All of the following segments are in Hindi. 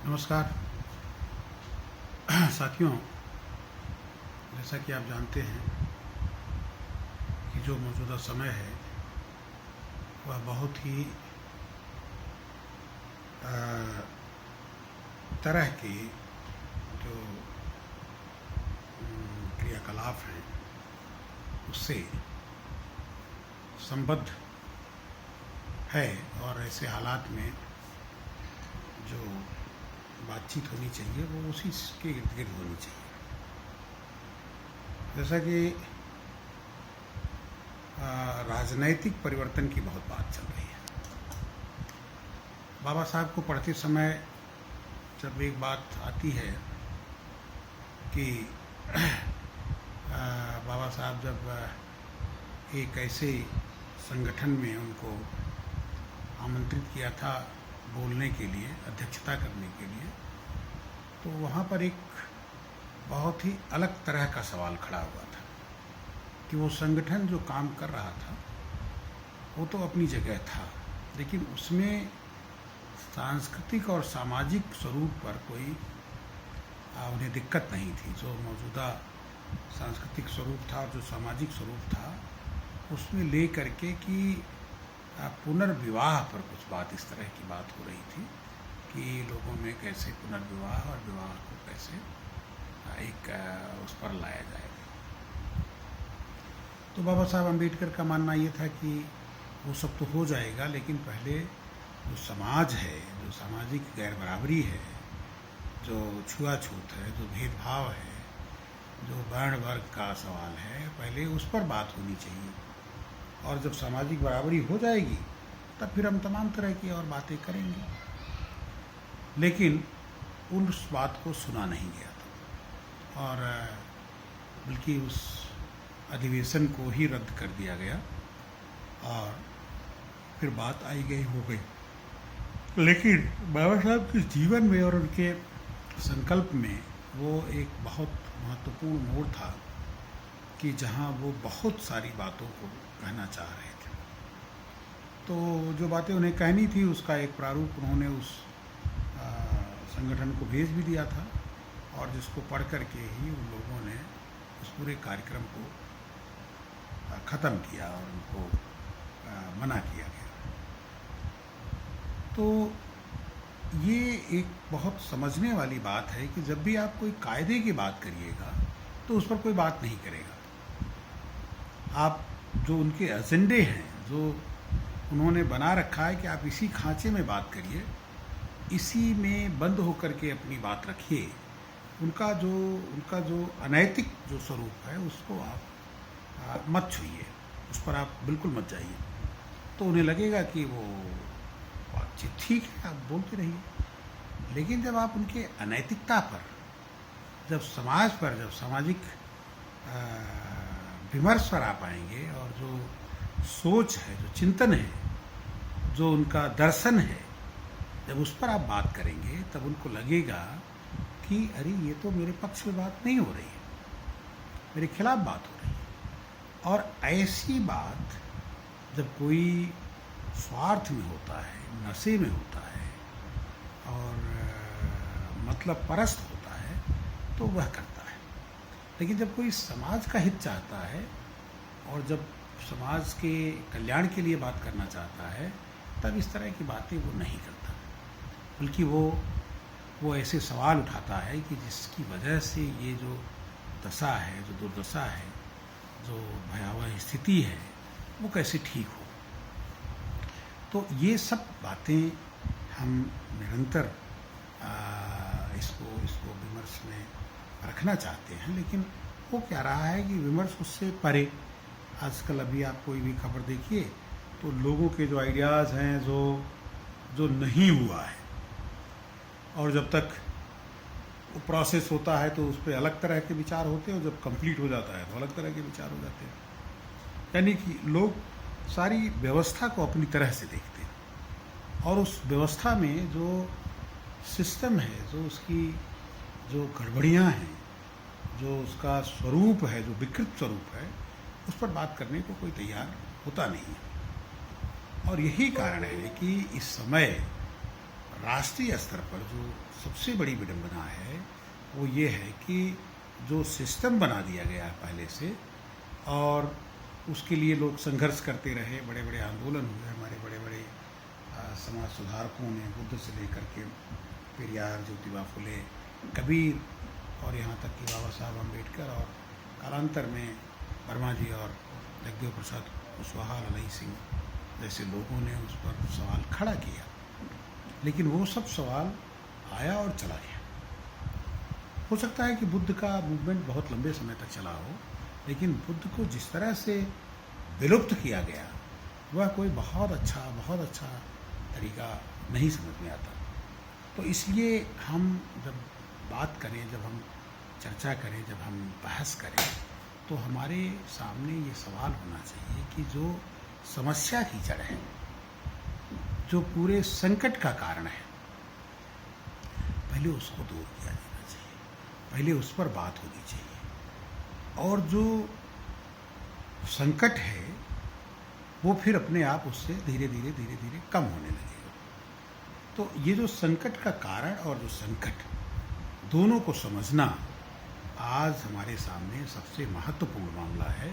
नमस्कार साथियों, जैसा कि आप जानते हैं कि जो मौजूदा समय है वह बहुत ही तरह के जो क्रियाकलाप हैं उससे संबद्ध है। और ऐसे हालात में जो बातचीत होनी चाहिए वो उसी के इर्द गिर्द होनी चाहिए। जैसा कि राजनैतिक परिवर्तन की बहुत बात चल रही है। बाबा साहब को पढ़ते समय जब एक बात आती है कि बाबा साहब जब एक ऐसे संगठन में उनको आमंत्रित किया था बोलने के लिए, अध्यक्षता करने के लिए, तो वहाँ पर एक बहुत ही अलग तरह का सवाल खड़ा हुआ था कि वो संगठन जो काम कर रहा था वो तो अपनी जगह था, लेकिन उसमें सांस्कृतिक और सामाजिक स्वरूप पर कोई उन्हें दिक्कत नहीं थी। जो मौजूदा सांस्कृतिक स्वरूप था और जो सामाजिक स्वरूप था उसमें ले करके कि पुनर्विवाह पर कुछ बात, इस तरह की बात हो रही थी कि लोगों में कैसे पुनर्विवाह और विवाह को कैसे एक उस पर लाया जाएगा। तो बाबा साहब अम्बेडकर का मानना ये था कि वो सब तो हो जाएगा, लेकिन पहले जो समाज है, जो सामाजिक गैर बराबरी है, जो छुआछूत है, जो भेदभाव है, जो वर्ण वर्ग का सवाल है, पहले उस पर बात होनी चाहिए। और जब सामाजिक बराबरी हो जाएगी तब फिर हम तमाम तरह की और बातें करेंगे। लेकिन उस बात को सुना नहीं गया था और बल्कि उस अधिवेशन को ही रद्द कर दिया गया और फिर बात आई गई हो गई। लेकिन बाबा साहब के जीवन में और उनके संकल्प में वो एक बहुत महत्वपूर्ण मोड़ था कि जहाँ वो बहुत सारी बातों को कहना चाह रहे थे। तो जो बातें उन्हें कहनी थी उसका एक प्रारूप उन्होंने उस संगठन को भेज भी दिया था और जिसको पढ़ कर के ही उन लोगों ने उस पूरे कार्यक्रम को ख़त्म किया और उनको मना किया गया। तो ये एक बहुत समझने वाली बात है कि जब भी आप कोई कायदे की बात करिएगा तो उस पर कोई बात नहीं करेगा। आप जो उनके एजेंडे हैं, जो उन्होंने बना रखा है कि आप इसी खांचे में बात करिए, इसी में बंद होकर के अपनी बात रखिए, उनका जो अनैतिक जो स्वरूप है उसको आप मत छूइए, उस पर आप बिल्कुल मत जाइए। तो उन्हें लगेगा कि वो बातचीत ठीक है, आप बोलते रहिए। लेकिन जब आप उनके अनैतिकता पर, जब समाज पर, जब सामाजिक विमर्श पर आ पाएंगे और जो सोच है, जो चिंतन है, जो उनका दर्शन है, जब उस पर आप बात करेंगे तब उनको लगेगा कि अरे ये तो मेरे पक्ष में बात नहीं हो रही है, मेरे खिलाफ बात हो रही है। और ऐसी बात जब कोई स्वार्थ में होता है, नशे में होता है और मतलब परस्त होता है तो वह करता है। लेकिन जब कोई समाज का हित चाहता है और जब समाज के कल्याण के लिए बात करना चाहता है तब इस तरह की बातें वो नहीं करता, बल्कि वो ऐसे सवाल उठाता है कि जिसकी वजह से ये जो दशा है, जो दुर्दशा है, जो भयावह स्थिति है, वो कैसे ठीक हो। तो ये सब बातें हम निरंतर इसको विमर्श में रखना चाहते हैं। लेकिन वो क्या रहा है कि विमर्श उससे परे, आजकल अभी आप कोई भी खबर देखिए तो लोगों के जो आइडियाज़ हैं, जो नहीं हुआ है, और जब तक वो प्रोसेस होता है तो उस पर अलग तरह के विचार होते हैं और जब कंप्लीट हो जाता है तो अलग तरह के विचार हो जाते हैं। यानी कि लोग सारी व्यवस्था को अपनी तरह से देखते हैं और उस व्यवस्था में जो सिस्टम है, जो उसकी जो गड़बड़ियाँ हैं, जो उसका स्वरूप है, जो विकृत स्वरूप है, उस पर बात करने को कोई तैयार होता नहीं है। और यही कारण है कि इस समय राष्ट्रीय स्तर पर जो सबसे बड़ी विडंबना है वो ये है कि जो सिस्टम बना दिया गया है पहले से, और उसके लिए लोग संघर्ष करते रहे, बड़े बड़े आंदोलन हुए, हमारे बड़े बड़े समाज सुधारकों ने, बुद्ध से लेकर के पेरियार, ज्योतिबा फुले, कबीर और यहाँ तक कि बाबा साहब अम्बेडकर, और कालांतर में वर्मा जी और जगदेव प्रसाद कुशवाहा, ललई सिंह जैसे लोगों ने उस पर सवाल खड़ा किया, लेकिन वो सब सवाल आया और चला गया। हो सकता है कि बुद्ध का मूवमेंट बहुत लंबे समय तक चला हो, लेकिन बुद्ध को जिस तरह से विलुप्त किया गया वह कोई बहुत अच्छा तरीका नहीं समझ में आता। तो इसलिए हम जब बात करें, जब हम चर्चा करें, जब हम बहस करें, तो हमारे सामने ये सवाल होना चाहिए कि जो समस्या की जड़ है, जो पूरे संकट का कारण है, पहले उसको दूर किया जाना चाहिए, पहले उस पर बात होनी चाहिए, और जो संकट है वो फिर अपने आप उससे धीरे धीरे कम होने लगेगा। तो ये जो संकट का कारण और जो संकट, दोनों को समझना आज हमारे सामने सबसे महत्वपूर्ण मामला है,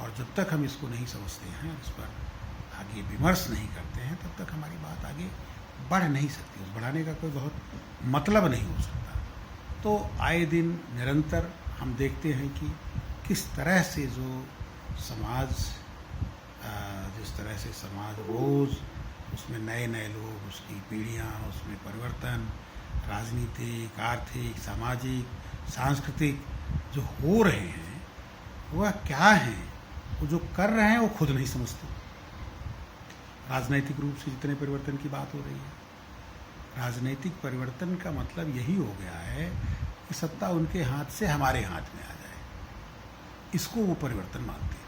और जब तक हम इसको नहीं समझते हैं, इस पर आगे विमर्श नहीं करते हैं, तब तक हमारी बात आगे बढ़ नहीं सकती, उस बढ़ाने का कोई बहुत मतलब नहीं हो सकता। तो आए दिन निरंतर हम देखते हैं कि किस तरह से जो समाज, जिस तरह से समाज रोज़ उसमें नए नए लोग, उसकी पीढ़ियाँ, उसमें परिवर्तन, राजनीतिक, आर्थिक, सामाजिक, सांस्कृतिक जो हो रहे हैं, वह क्या हैं, वो जो कर रहे हैं वो खुद नहीं समझते। राजनैतिक रूप से जितने परिवर्तन की बात हो रही है, राजनैतिक परिवर्तन का मतलब यही हो गया है कि सत्ता उनके हाथ से हमारे हाथ में आ जाए, इसको वो परिवर्तन मानते हैं।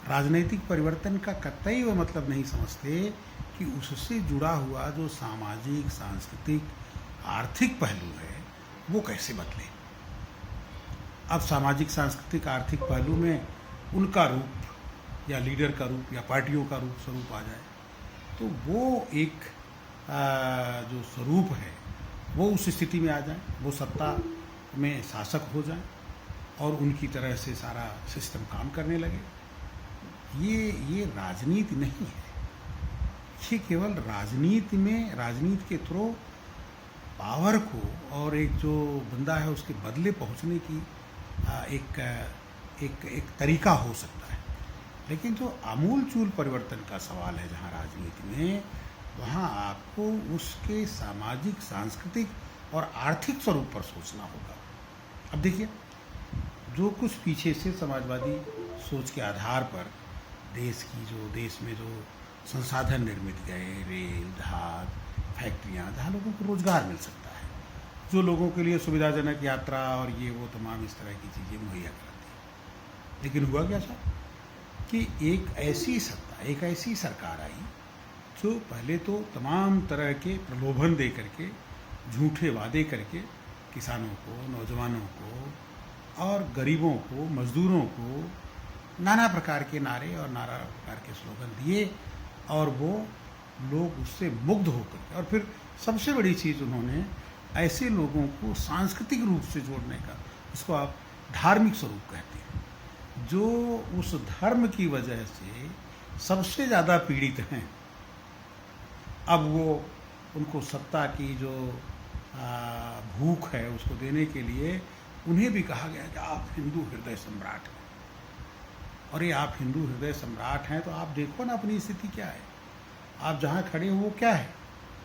राजनैतिक परिवर्तन का कतई वो मतलब नहीं समझते कि उससे जुड़ा हुआ जो सामाजिक, सांस्कृतिक, आर्थिक पहलू है वो कैसे बदले। अब सामाजिक, सांस्कृतिक, आर्थिक पहलू में उनका रूप या लीडर का रूप या पार्टियों का रूप स्वरूप आ जाए, तो वो एक जो स्वरूप है वो उस स्थिति में आ जाए, वो सत्ता में शासक हो जाए और उनकी तरह से सारा सिस्टम काम करने लगे। ये राजनीति नहीं है, ये केवल राजनीति में, राजनीति के थ्रू पावर को और एक जो बंदा है उसके बदले पहुंचने की एक तरीका हो सकता है, लेकिन जो आमूल चूल परिवर्तन का सवाल है जहाँ राजनीति में, वहाँ आपको उसके सामाजिक, सांस्कृतिक और आर्थिक स्वरूप पर सोचना होगा। अब देखिए, जो कुछ पीछे से समाजवादी सोच के आधार पर देश में जो संसाधन निर्मित गए, रेल, जहाज, फैक्ट्रियाँ, जहाँ लोगों को रोजगार मिल सकता है, जो लोगों के लिए सुविधाजनक यात्रा और ये वो तमाम इस तरह की चीज़ें मुहैया कराती है, लेकिन हुआ क्या साहब कि एक ऐसी सत्ता, एक ऐसी सरकार आई जो पहले तो तमाम तरह के प्रलोभन दे करके, झूठे वादे करके किसानों को, नौजवानों को और गरीबों को, मजदूरों को नाना प्रकार के नारे और नाना प्रकार के स्लोगन दिए, और वो लोग उससे मुग्ध होकर, और फिर सबसे बड़ी चीज़ उन्होंने ऐसे लोगों को सांस्कृतिक रूप से जोड़ने का, इसको आप धार्मिक स्वरूप कहते हैं, जो उस धर्म की वजह से सबसे ज़्यादा पीड़ित हैं। अब वो उनको सत्ता की जो भूख है उसको देने के लिए उन्हें भी कहा गया कि आप हिंदू हृदय सम्राट हैं, और ये आप हिंदू हृदय सम्राट हैं तो आप देखो ना अपनी स्थिति क्या है, आप जहाँ खड़े हो वो क्या है,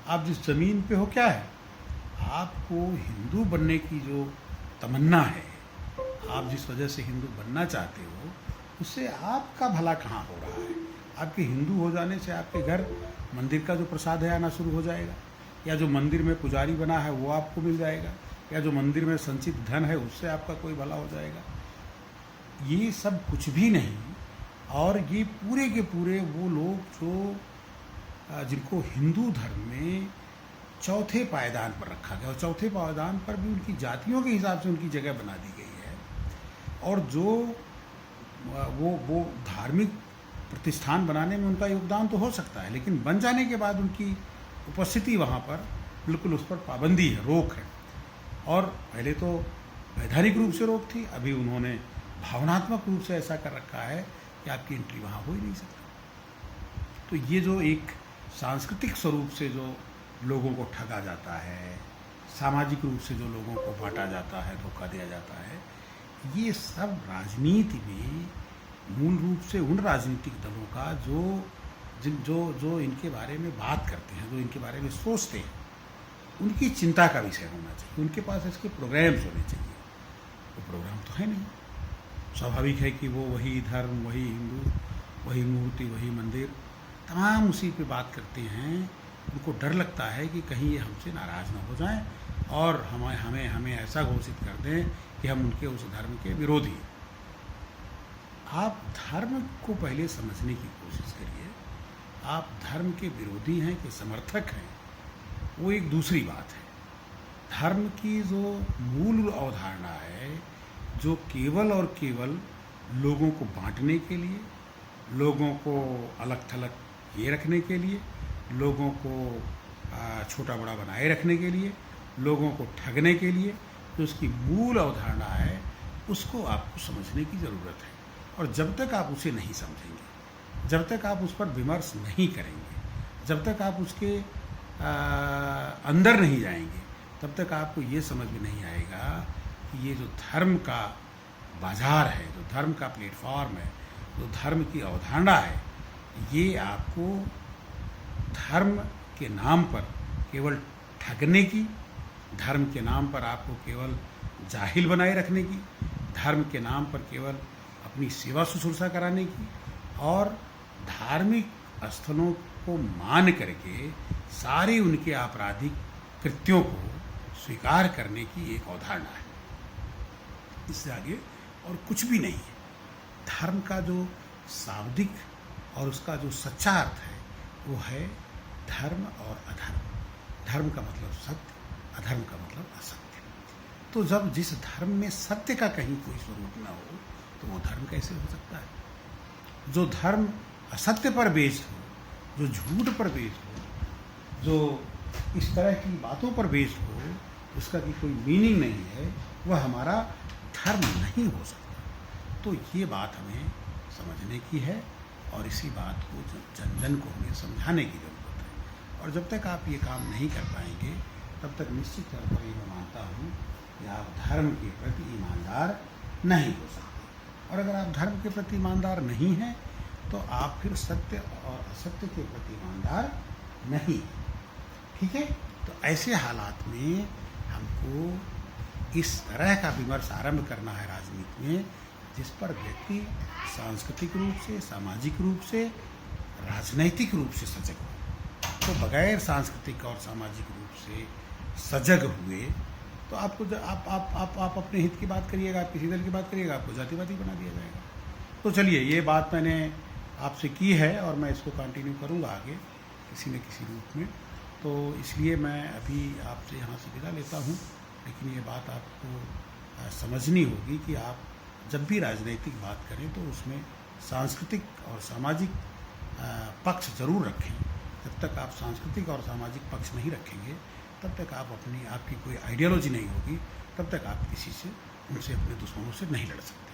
आप जिस ज़मीन पे हो क्या है, आपको हिंदू बनने की जो तमन्ना है, आप जिस वजह से हिंदू बनना चाहते हो, उससे आपका भला कहाँ हो रहा है। आपके हिंदू हो जाने से आपके घर मंदिर का जो प्रसाद है आना शुरू हो जाएगा, या जो मंदिर में पुजारी बना है वो आपको मिल जाएगा, या जो मंदिर में संचित धन है उससे आपका कोई भला हो जाएगा। ये सब कुछ भी नहीं, और ये पूरे के पूरे वो लोग जो जिनको हिंदू धर्म में चौथे पायदान पर रखा गया, और चौथे पायदान पर भी उनकी जातियों के हिसाब से उनकी जगह बना दी गई है, और जो वो धार्मिक प्रतिष्ठान बनाने में उनका योगदान तो हो सकता है, लेकिन बन जाने के बाद उनकी उपस्थिति वहाँ पर बिल्कुल उस पर पाबंदी है, रोक है। और पहले तो वैधानिक रूप से रोक थी, अभी उन्होंने भावनात्मक रूप से ऐसा कर रखा है कि आपकी एंट्री वहाँ हो ही नहीं सकती। तो ये जो एक सांस्कृतिक स्वरूप से जो लोगों को ठगा जाता है, सामाजिक रूप से जो लोगों को बांटा जाता है, धोखा दिया जाता है, ये सब राजनीति में मूल रूप से उन राजनीतिक दलों का जो इनके बारे में बात करते हैं, जो इनके बारे में सोचते हैं, उनकी चिंता का विषय होना चाहिए। उनके पास इसके प्रोग्राम्स होने चाहिए। वो प्रोग्राम तो है नहीं। स्वाभाविक है कि वो वही धर्म, वही हिंदू, वही मूर्ति, वही मंदिर, तमाम उसी पे बात करते हैं। उनको डर लगता है कि कहीं ये हमसे नाराज़ ना हो जाएं और हमें ऐसा घोषित कर दें कि हम उनके उस धर्म के विरोधी हैं। आप धर्म को पहले समझने की कोशिश करिए। आप धर्म के विरोधी हैं कि समर्थक हैं, वो एक दूसरी बात है। धर्म की जो मूल अवधारणा है, जो केवल और केवल लोगों को बांटने के लिए, लोगों को अलग थलग ये रखने के लिए, लोगों को छोटा बड़ा बनाए रखने के लिए, लोगों को ठगने के लिए, जो उसकी मूल अवधारणा है, उसको आपको समझने की ज़रूरत है। और जब तक आप उसे नहीं समझेंगे, जब तक आप उस पर विमर्श नहीं करेंगे, जब तक आप उसके अंदर नहीं जाएंगे, तब तक आपको ये समझ में नहीं आएगा कि ये जो धर्म का बाजार है, जो धर्म का प्लेटफॉर्म है, जो धर्म की अवधारणा है, ये आपको धर्म के नाम पर केवल ठगने की, धर्म के नाम पर आपको केवल जाहिल बनाए रखने की, धर्म के नाम पर केवल अपनी सेवा शुश्रूषा कराने की और धार्मिक स्थलों को मान करके सारे उनके आपराधिक कृत्यों को स्वीकार करने की एक अवधारणा है। इससे आगे और कुछ भी नहीं है। धर्म का जो शाब्दिक और उसका जो सच्चा अर्थ है वो है धर्म और अधर्म। धर्म का मतलब सत्य, अधर्म का मतलब असत्य। तो जब जिस धर्म में सत्य का कहीं कोई स्वरूप ना हो तो वो धर्म कैसे हो सकता है? जो धर्म असत्य पर बेस्ड हो, जो झूठ पर बेस्ड हो, जो इस तरह की बातों पर बेस्ड हो, उसका की कोई मीनिंग नहीं है, वह हमारा धर्म नहीं हो सकता। तो ये बात हमें समझने की है और इसी बात को जन जन को हमें समझाने की ज़रूरत है। और जब तक आप ये काम नहीं कर पाएंगे, तब तक निश्चित तौर पर ये मैं मानता हूँ कि आप धर्म के प्रति ईमानदार नहीं हो सकते। और अगर आप धर्म के प्रति ईमानदार नहीं हैं तो आप फिर सत्य और असत्य के प्रति ईमानदार नहीं। ठीक है? तो ऐसे हालात में हमको इस तरह का विमर्श आरंभ करना है राजनीति में, जिस पर व्यक्ति सांस्कृतिक रूप से, सामाजिक रूप से, राजनैतिक रूप से सजग हो। तो बगैर सांस्कृतिक और सामाजिक रूप से सजग हुए तो आपको आप अपने हित की बात करिएगा, आप किसी दल की बात करिएगा, आपको जातिवादी बना दिया जाएगा। तो चलिए, ये बात मैंने आपसे की है और मैं इसको कंटिन्यू करूँगा आगे किसी न किसी रूप में। तो इसलिए मैं अभी आपसे यहाँ से विदा लेता हूँ। लेकिन ये बात आपको समझनी होगी कि आप जब भी राजनीतिक बात करें तो उसमें सांस्कृतिक और सामाजिक पक्ष ज़रूर रखें। जब तक आप सांस्कृतिक और सामाजिक पक्ष नहीं रखेंगे, तब तक आपकी कोई आइडियोलॉजी नहीं होगी, तब तक आप किसी से, उनसे, अपने दुश्मनों से नहीं लड़ सकते।